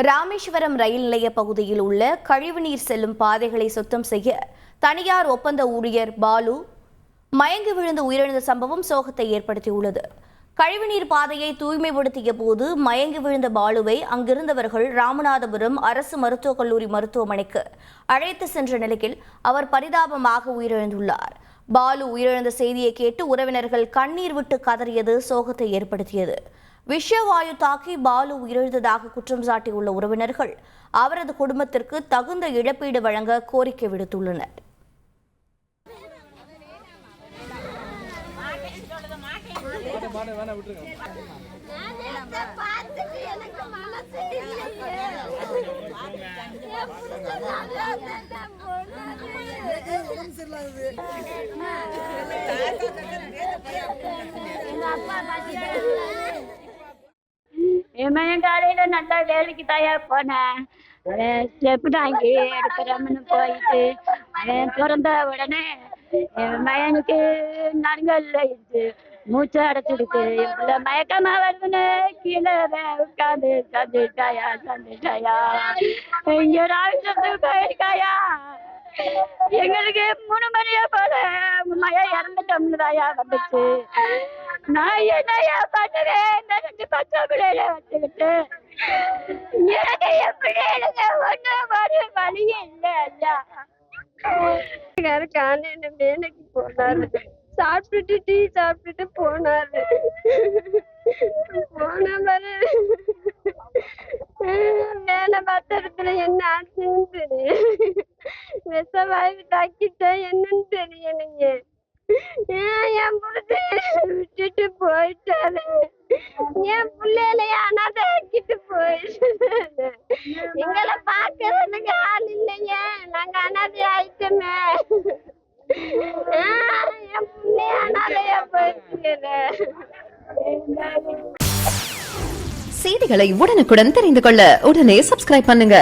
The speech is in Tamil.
ராமேஸ்வரம் ரயில் நிலைய பகுதியில் உள்ள கழிவுநீர் செல்லும் பாதைகளை சுத்தம் செய்ய தனியார் ஒப்பந்த ஊழியர் பாலு மயங்கி விழுந்து உயிரிழந்த சம்பவம் சோகத்தை ஏற்படுத்தியுள்ளது. கழிவுநீர் பாதையை தூய்மைப்படுத்திய போது மயங்கி விழுந்த பாலுவை அங்கிருந்தவர்கள் ராமநாதபுரம் அரசு மருத்துவக் கல்லூரி மருத்துவமனைக்கு அழைத்து சென்ற நிலையில் அவர் பரிதாபமாக உயிரிழந்துள்ளார். பாலு உயிரிழந்த செய்தியை கேட்டு உறவினர்கள் கண்ணீர் விட்டு கதறியது சோகத்தை ஏற்படுத்தியது. விஷவாயு தாக்கி பாலு உயிரிழந்ததாக குற்றம் சாட்டியுள்ள உறவினர்கள் அவரது குடும்பத்திற்கு தகுந்த இழப்பீடு வழங்க கோரிக்கை விடுத்துள்ளனர். என் காலையில நல்லா வேலைக்கு தயா போனேன். ஸ்டெப் தாங்கி எடுக்கிறோம்னு போயிட்டு பிறந்த உடனே என் மயனுக்கு நடுங்கல்ல இருக்கு, மூச்சை அடைச்சிருக்கு. இவ்வளோ மயக்கமா வருதுன்னு கீழே உட்காந்து சந்துட்டாயா இங்க ராமேஸ்வரத்துக்கு போயிருக்காயா. எங்களுக்கு 3 மணியா போல மயா இறந்துட்டோம்னுதாயா வந்துச்சு. நான் என்னையா பண்ணுவேன்? இந்த 2 பச்சை பிள்ளைகளை வச்சுக்கிட்டு எனக்கு என் பிள்ளைகளுங்க ஒன்றும் ஒரு வழியும் இல்லை ஐயா. காலையில வேலைக்கு போனாரு, சாப்பிட்டுட்டு டீ சாப்பிட்டுட்டு போனாரு. போன பாரு வேலை பார்த்த இடத்துல என்ன ஆச்சுன்னு தெரியும். விஷவாயு தாக்கிட்டா என்னன்னு தெரியலைங்க. என் புடிச்சு விட்டுட்டு போயிட்டாரு. என் பிள்ளையிலைய அனாதை ஆக்கிட்டு போயிட்டாரு. எங்களை பாக்குறதுக்கு ஆள் இல்லைங்க, நாங்க அனாதை ஆயிட்டோமே. என் பிள்ளைய அனாதையா போயிட்டு. செய்திகளை உடனுக்குடன் தெரிந்து கொள்ள உடனே சப்ஸ்கிரைப் பண்ணுங்க.